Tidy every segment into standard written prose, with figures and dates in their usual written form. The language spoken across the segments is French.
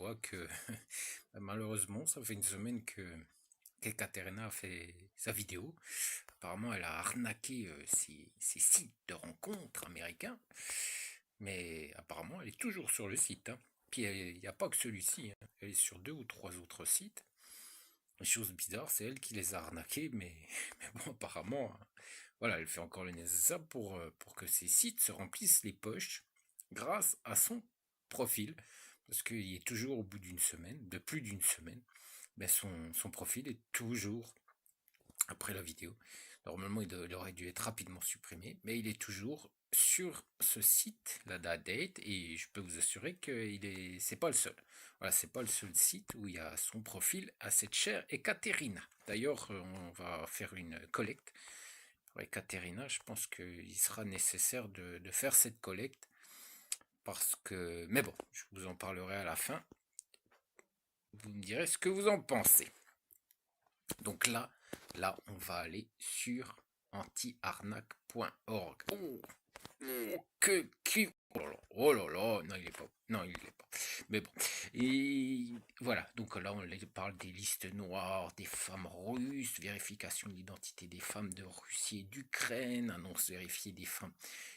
voit que malheureusement, ça fait une semaine qu'Ekaterina a fait sa vidéo. Apparemment, elle a arnaqué ces sites de rencontres américains, mais apparemment, elle est toujours sur le site, hein. Puis il n'y a pas que celui-ci, hein. Elle est sur 2 ou 3 autres sites. Une chose bizarre, c'est elle qui les a arnaqués, mais bon, apparemment, hein, voilà, elle fait encore le nécessaire pour que ces sites se remplissent les poches grâce à son profil, parce qu'il est toujours au bout d'une semaine, de plus d'une semaine, ben son profil est toujours après la vidéo. Normalement, il aurait dû être rapidement supprimé, mais il est toujours sur ce site, la date, et je peux vous assurer que c'est pas le seul. Voilà, c'est pas le seul site où il y a son profil à cette chère Ekaterina. D'ailleurs, on va faire une collecte pour Ekaterina. Je pense qu'il sera nécessaire de faire cette collecte parce que, mais bon, je vous en parlerai à la fin. Vous me direz ce que vous en pensez. Donc là, on va aller sur antiarnaque.org. Oh là là, non, il est pas. Non, il est pas. Mais bon. Et voilà, donc là, on parle des listes noires des femmes russes, vérification de l'identité des femmes de Russie et d'Ukraine, annonce vérifiée des femmes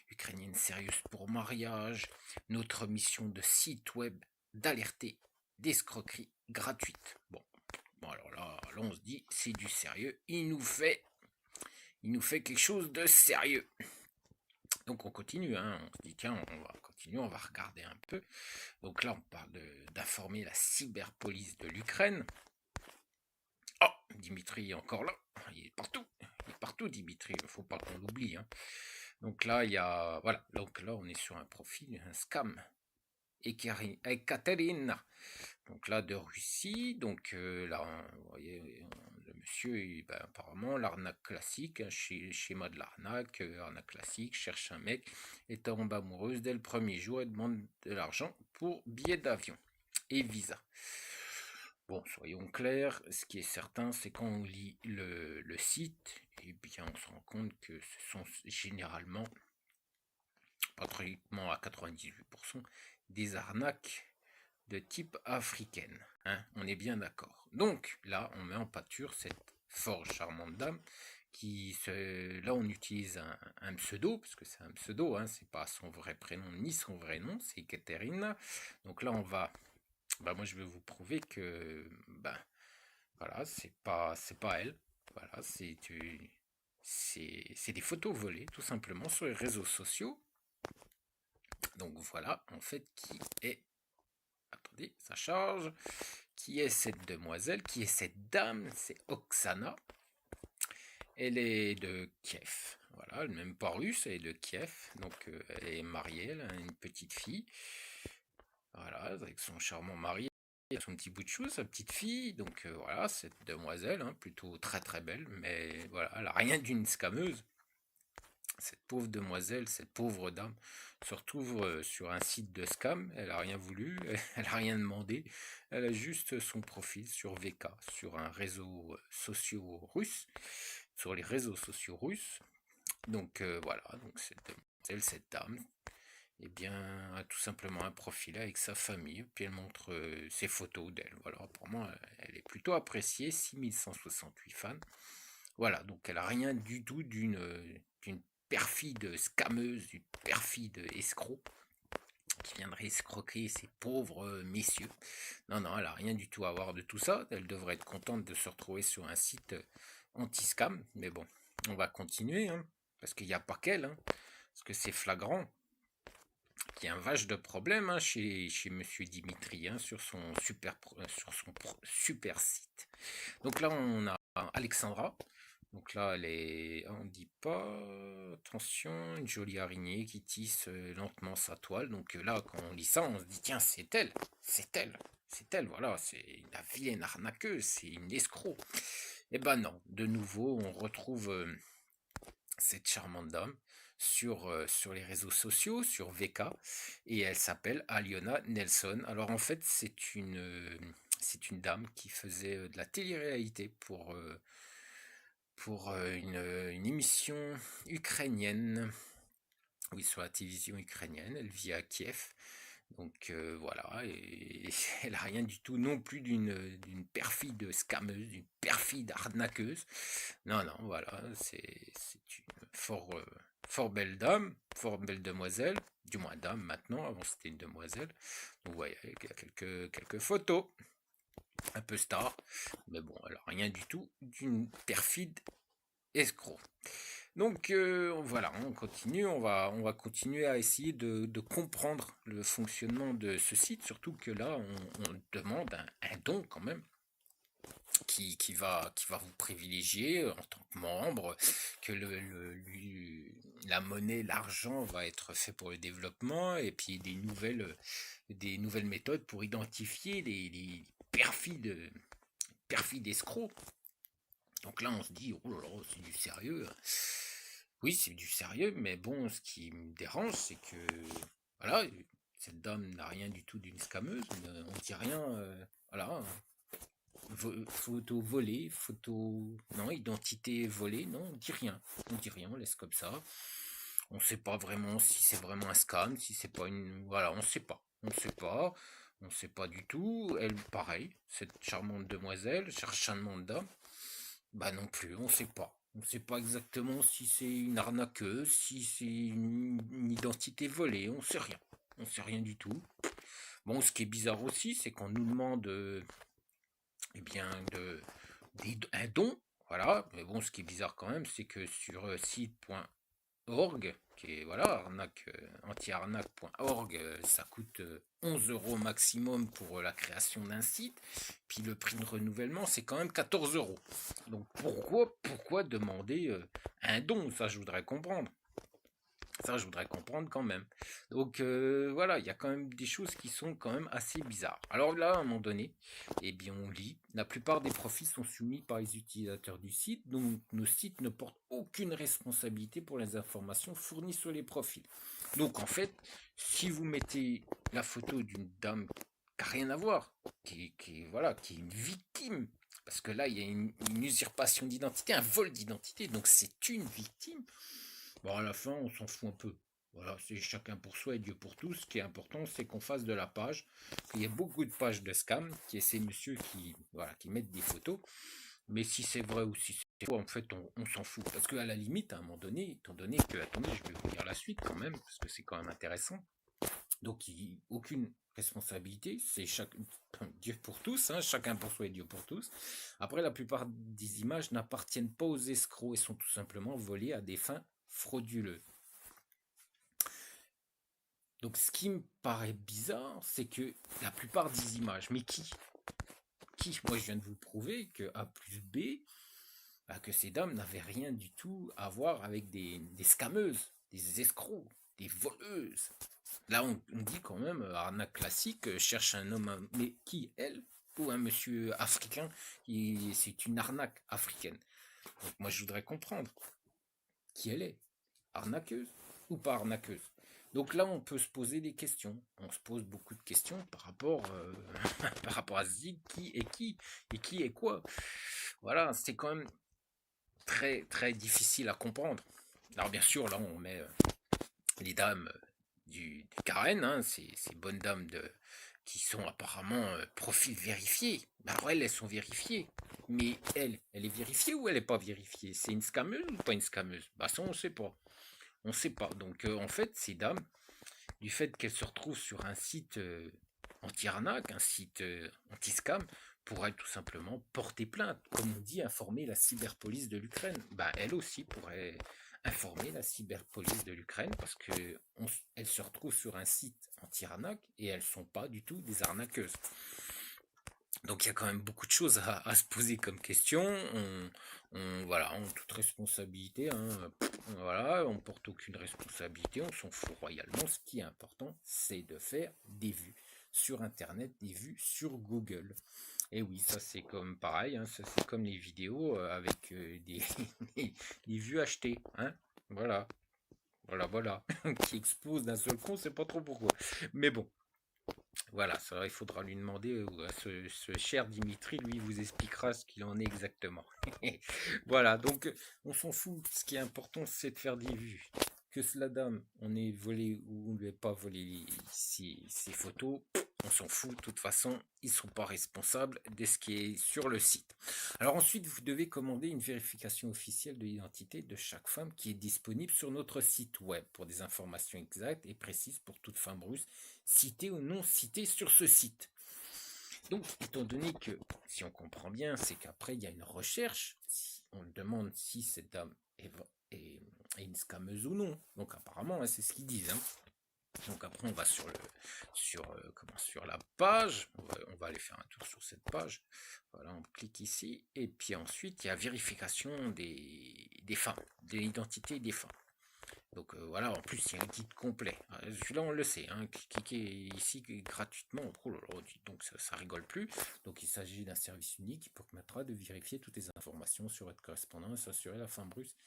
ukrainiennes sérieuses pour mariage, notre mission de site web d'alerter d'escroquerie gratuite. Bon, alors là, on se dit, c'est du sérieux. Il nous fait quelque chose de sérieux. Donc on continue, hein. On se dit, tiens, on va continuer, on va regarder un peu. Donc là, on parle d'informer la cyberpolice de l'Ukraine. Oh, Dimitri est encore là. Il est partout. Il est partout, Dimitri. Il ne faut pas qu'on l'oublie, hein. Donc là, il y a. Voilà. Donc là, on est sur un profil, un scam. Ekaterina. Donc là, de Russie. Donc là, vous voyez, le monsieur, apparemment, l'arnaque classique, hein, schéma de l'arnaque, arnaque classique, cherche un mec, est tombe amoureuse dès le premier jour et demande de l'argent pour billet d'avion et visa. Bon, soyons clairs, ce qui est certain, c'est quand on lit le site, eh bien, on se rend compte que ce sont généralement, pratiquement à 98%, des arnaques de type africaine, hein, on est bien d'accord. Donc là, on met en pâture cette fort charmante dame là on utilise un pseudo, parce que c'est un pseudo, hein, c'est pas son vrai prénom ni son vrai nom, c'est Katerina. Donc là on va, moi je vais vous prouver que, voilà, c'est pas elle, voilà, c'est des photos volées tout simplement sur les réseaux sociaux. Donc voilà, en fait, attendez, ça charge. Qui est cette demoiselle? Qui est cette dame? C'est Oksana. Elle est de Kiev. Voilà, elle n'est même pas russe, elle est de Kiev. Donc elle est mariée, elle a une petite fille. Voilà, avec son charmant mari, son petit bout de chou, sa petite fille. Donc voilà, cette demoiselle, hein, plutôt très très belle, mais voilà, elle n'a rien d'une scameuse. Cette pauvre demoiselle, cette pauvre dame, se retrouve sur un site de scam. Elle n'a rien voulu, elle n'a rien demandé. Elle a juste son profil sur VK, sur un réseau social russe, sur les réseaux sociaux russes. Donc voilà, donc cette demoiselle, cette dame, eh bien, a tout simplement un profil avec sa famille. Puis elle montre ses photos d'elle. Voilà, pour moi, elle est plutôt appréciée, 6168 fans. Voilà, donc elle a rien du tout d'une perfide scammeuse, d'une perfide escroc qui viendrait escroquer ces pauvres messieurs. Non, non, elle a rien du tout à voir de tout ça. Elle devrait être contente de se retrouver sur un site anti-scam. Mais bon, on va continuer, hein, parce qu'il n'y a pas qu'elle, hein, parce que c'est flagrant qu'il y a un vache de problème, hein, chez Monsieur Dimitri, hein, sur son super site. Donc là, on a Alexandra. Donc là, on dit pas, attention, une jolie araignée qui tisse lentement sa toile. Donc là, quand on lit ça, on se dit, tiens, c'est elle, voilà, c'est la vilaine arnaqueuse, c'est une escroc. Eh ben non, de nouveau, on retrouve cette charmante dame sur les réseaux sociaux, sur VK, et elle s'appelle Aliona Nelson. Alors en fait, c'est une dame qui faisait de la télé-réalité pour une émission ukrainienne, oui, sur la télévision ukrainienne. Elle vit à Kiev. Donc voilà, et elle n'a rien du tout non plus d'une perfide scameuse, d'une perfide arnaqueuse. Non, non, voilà, c'est une fort belle dame, fort belle demoiselle, du moins dame maintenant, avant c'était une demoiselle. Donc vous voyez, il y a quelques photos, un peu star, mais bon, alors rien du tout d'une perfide escroc. Donc voilà, on continue, on va continuer à essayer de comprendre le fonctionnement de ce site, surtout que là, on demande un don quand même qui va vous privilégier en tant que membre, que la monnaie, l'argent va être fait pour le développement, et puis des nouvelles méthodes pour identifier les perfides escrocs. Donc là, on se dit, oh là là, c'est du sérieux. Oui, c'est du sérieux, mais bon, ce qui me dérange, c'est que, voilà, cette dame n'a rien du tout d'une scameuse, on dit rien, voilà, photo volée, non, identité volée, non, on dit rien, on laisse comme ça. On sait pas vraiment si c'est vraiment un scam, si c'est pas voilà, on sait pas du tout. Elle, pareil, cette charmante demoiselle, charmante dame, bah non plus, on sait pas. On sait pas exactement si c'est une arnaqueuse, si c'est une identité volée, on sait rien. On sait rien du tout. Bon, ce qui est bizarre aussi, c'est qu'on nous demande eh bien, un don. Voilà. Mais bon, ce qui est bizarre quand même, c'est que sur site.org, qui est voilà, anti-arnaque.org, ça coûte 11 euros maximum pour la création d'un site. Puis le prix de renouvellement, c'est quand même 14 euros. Donc pourquoi demander un don? Ça, je voudrais comprendre. Ça, je voudrais comprendre quand même. Donc voilà, il y a quand même des choses qui sont quand même assez bizarres. Alors là, à un moment donné, eh bien, on lit, la plupart des profils sont soumis par les utilisateurs du site, donc nos sites ne portent aucune responsabilité pour les informations fournies sur les profils. Donc en fait, si vous mettez la photo d'une dame qui n'a rien à voir, voilà, qui est une victime, parce que là, il y a une usurpation d'identité, un vol d'identité, donc c'est une victime. Bon, à la fin, on s'en fout un peu. Voilà, c'est chacun pour soi et Dieu pour tous. Ce qui est important, c'est qu'on fasse de la page. Il y a beaucoup de pages de scam, qui est ces messieurs qui mettent des photos. Mais si c'est vrai ou si c'est faux, en fait, on s'en fout. Parce qu'à la limite, à un moment donné, étant donné que, attendez, je vais vous lire la suite quand même, parce que c'est quand même intéressant. Donc, aucune responsabilité, c'est Dieu pour tous, hein, chacun pour soi et Dieu pour tous. Après, la plupart des images n'appartiennent pas aux escrocs et sont tout simplement volées à des fins frauduleuses. Donc, ce qui me paraît bizarre, c'est que la plupart des images, mais qui Moi, je viens de vous prouver que A plus B, bah, que ces dames n'avaient rien du tout à voir avec des scameuses, des escrocs, des voleuses. Là, on dit quand même, arnaque classique, cherche un homme, mais qui, elle, ou un monsieur africain, c'est une arnaque africaine. Donc moi, je voudrais comprendre qui elle est, arnaqueuse ou pas arnaqueuse. Donc là, on peut se poser des questions. On se pose beaucoup de questions par rapport, par rapport à Zig, qui est quoi. Voilà, c'est quand même très très difficile à comprendre. Alors bien sûr, là, on met les dames du Karen, hein, ces bonnes dames qui sont apparemment profil vérifié. Ben, alors elles sont vérifiées. Mais elle est vérifiée ou elle n'est pas vérifiée? C'est une scameuse ou pas une scameuse? Bah ça on ne sait pas. On ne sait pas. Donc en fait, ces dames, du fait qu'elles se retrouvent sur un site anti-arnaque, un site anti-scam, pourraient tout simplement porter plainte. Comme on dit, informer la cyberpolice de l'Ukraine. Bah elle aussi pourrait informer la cyberpolice de l'Ukraine parce qu'elles se retrouvent sur un site anti-arnaque et elles ne sont pas du tout des arnaqueuses. Donc il y a quand même beaucoup de choses à se poser comme question. Voilà, on toute responsabilité. Hein, voilà, on porte aucune responsabilité, on s'en fout royalement. Ce qui est important, c'est de faire des vues sur Internet, des vues sur Google. Et oui, ça c'est comme pareil, hein, ça c'est comme les vidéos avec des vues achetées. Hein, voilà, voilà, qui explosent d'un seul coup, on sait pas trop pourquoi. Mais bon. Voilà, ça, il faudra lui demander à ce cher Dimitri, lui, il vous expliquera ce qu'il en est exactement. Voilà, donc on s'en fout. Ce qui est important, c'est de faire des vues. que la dame, on ait volé ou on lui ait pas volé ses photos, on s'en fout. De toute façon, ils ne sont pas responsables de ce qui est sur le site. Alors ensuite, vous devez commander une vérification officielle de l'identité de chaque femme qui est disponible sur notre site web pour des informations exactes et précises pour toute femme russe, citée ou non citée sur ce site. Donc, étant donné que, si on comprend bien, c'est qu'après, il y a une recherche, si on demande si cette dame est une scammeuse ou non. Donc, apparemment, hein, c'est ce qu'ils disent. Hein. Donc, après, on va sur la page. On va aller faire un tour sur cette page. Voilà, on clique ici. Et puis ensuite, il y a vérification des femmes, de l'identité des femmes. Donc voilà, en plus il y a un guide complet. Celui-là on le sait, hein, cliquez ici gratuitement. Oh là là, donc ça rigole plus. Donc il s'agit d'un service unique qui permettra de vérifier toutes les informations sur votre correspondant et s'assurer la femme russe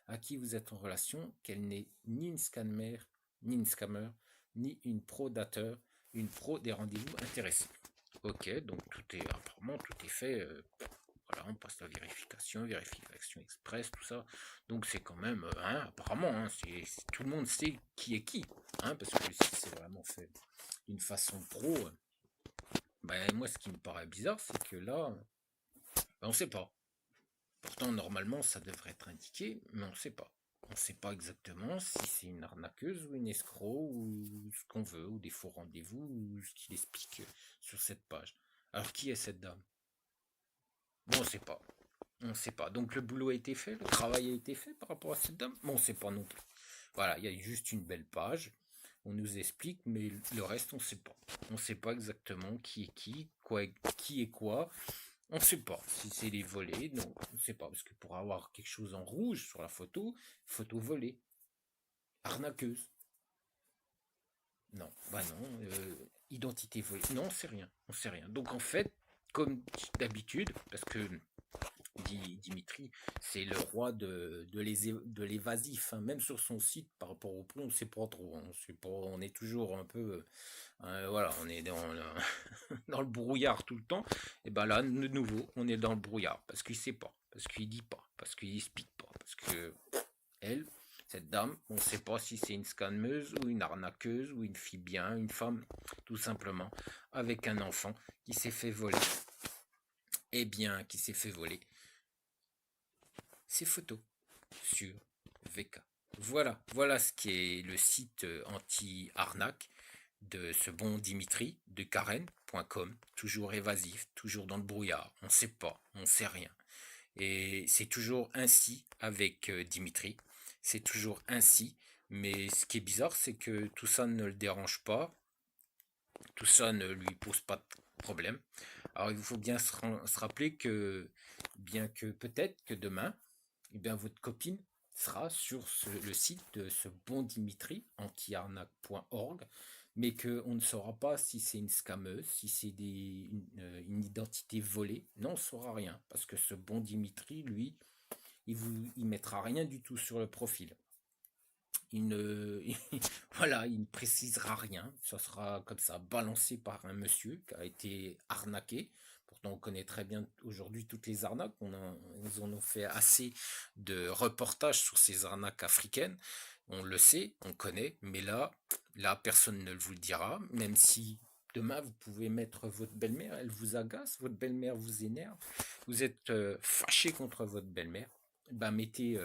à qui vous êtes en relation qu'elle n'est ni une scammer, ni une pro-dateur, une pro des rendez-vous intéressés. Ok, donc apparemment tout est fait. Voilà, on passe la vérification express, tout ça. Donc c'est quand même, hein, apparemment, hein, tout le monde sait qui est qui. Hein, parce que si c'est vraiment fait d'une façon pro, ben, moi ce qui me paraît bizarre, c'est que là, ben, on sait pas. Pourtant, normalement, ça devrait être indiqué, mais on sait pas. On sait pas exactement si c'est une arnaqueuse ou une escroc ou ce qu'on veut, ou des faux rendez-vous, ou ce qu'il explique sur cette page. Alors qui est cette dame? Bon, on sait pas. On ne sait pas. Donc le boulot a été fait, le travail a été fait par rapport à cette dame, mais on ne sait pas non plus. Voilà, il y a juste une belle page, on nous explique, mais le reste, on ne sait pas. On ne sait pas exactement qui est qui est quoi. On ne sait pas si c'est les volets, non, on ne sait pas, parce que pour avoir quelque chose en rouge sur la photo volée, arnaqueuse. Non, bah non, identité volée, non, on sait rien, on sait rien. Donc en fait, comme d'habitude, parce que Dimitri, c'est le roi de l'évasif, hein. Même sur son site, par rapport au prix, on ne sait pas trop. Hein. On est toujours un peu, voilà, on est dans le, dans le brouillard tout le temps. Et ben là, de nouveau, on est dans le brouillard parce qu'il sait pas, parce qu'il dit pas, parce qu'il explique pas, parce que elle, cette dame, on ne sait pas si c'est une scammeuse ou une arnaqueuse ou une fille bien, une femme, tout simplement, avec un enfant qui s'est fait voler. Eh bien, qui s'est fait voler ses photos sur VK. Voilà ce qui est le site anti-arnaque de ce bon Dimitri de Karen.com, toujours évasif, toujours dans le brouillard, on ne sait pas, on ne sait rien. Et c'est toujours ainsi avec Dimitri, c'est toujours ainsi, mais ce qui est bizarre, c'est que tout ça ne le dérange pas, tout ça ne lui pose pas de problème. Alors il faut bien se rappeler que, bien que peut-être que demain, eh bien, votre copine sera sur le site de ce bon Dimitri, antiarnaque.org, mais qu'on ne saura pas si c'est une scammeuse, si c'est une identité volée. Non, on ne saura rien, parce que ce bon Dimitri, lui, il mettra rien du tout sur le profil. Voilà, il ne précisera rien. Ça sera comme ça, balancé par un monsieur qui a été arnaqué. Pourtant, on connaît très bien aujourd'hui toutes les arnaques. Ils en ont fait assez de reportages sur ces arnaques africaines. On le sait, on connaît, mais là, personne ne vous le dira. Même si demain, vous pouvez mettre votre belle-mère, elle vous agace, votre belle-mère vous énerve, vous êtes fâché contre votre belle-mère. Ben, mettez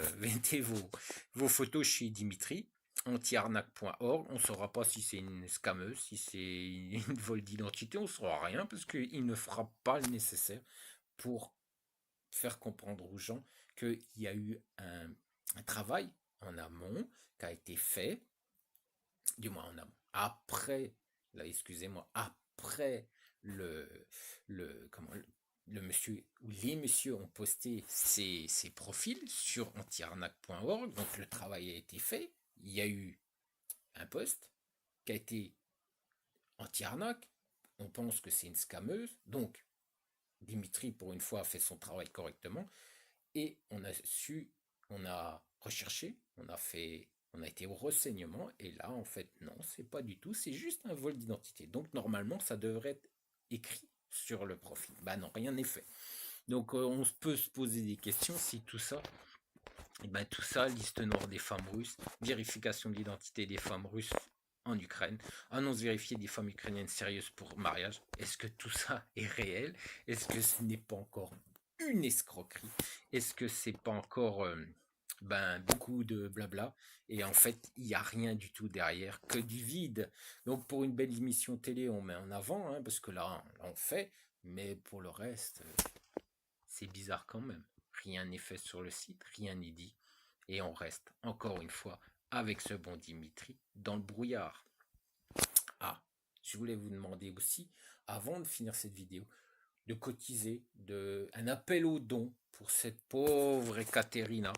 vos photos chez Dimitri, antiarnaque.org. On ne saura pas si c'est une scammeuse, si c'est une vol d'identité, on ne saura rien parce qu'il ne fera pas le nécessaire pour faire comprendre aux gens qu'il y a eu un travail en amont qui a été fait, du moins en amont, après, là, excusez-moi, après le monsieur ou les messieurs ont posté ces profils sur antiarnaque.org, donc le travail a été fait, il y a eu un post qui a été anti-arnaque, on pense que c'est une scammeuse, donc Dimitri pour une fois a fait son travail correctement, et on a recherché, on a été au renseignement, et là en fait non, c'est pas du tout, c'est juste un vol d'identité, donc normalement ça devrait être écrit sur le profil, bah non, rien n'est fait. Donc on peut se poser des questions si tout ça Et ben tout ça, liste noire des femmes russes, vérification de l'identité des femmes russes en Ukraine, annonce vérifiée des femmes ukrainiennes sérieuses pour mariage. Est-ce que tout ça est réel? Est-ce que ce n'est pas encore une escroquerie? Est-ce que c'est pas encore beaucoup de blabla? Et en fait, il n'y a rien du tout derrière, que du vide. Donc pour une belle émission télé, on met en avant, hein, parce que là, on fait, mais pour le reste, c'est bizarre quand même. Rien n'est fait sur le site, rien n'est dit. Et on reste, encore une fois, avec ce bon Dimitri, dans le brouillard. Ah, je voulais vous demander aussi, avant de finir cette vidéo, de cotiser, un appel aux dons pour cette pauvre Ekaterina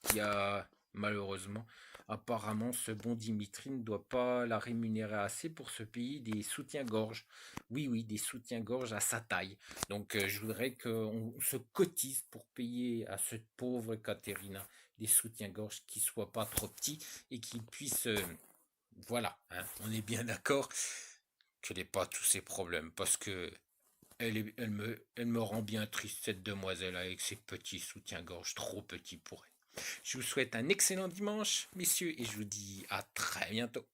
qui a malheureusement, apparemment, ce bon Dimitri ne doit pas la rémunérer assez pour se payer des soutiens-gorge. Oui, oui, des soutiens-gorge à sa taille. Donc, je voudrais qu'on se cotise pour payer à cette pauvre Ekaterina des soutiens-gorge qui ne soient pas trop petits et qui puissent... voilà, hein, on est bien d'accord qu'elle n'ait pas tous ces problèmes parce que elle me rend bien triste, cette demoiselle, avec ses petits soutiens-gorge trop petits pour elle. Je vous souhaite un excellent dimanche, messieurs, et je vous dis à très bientôt.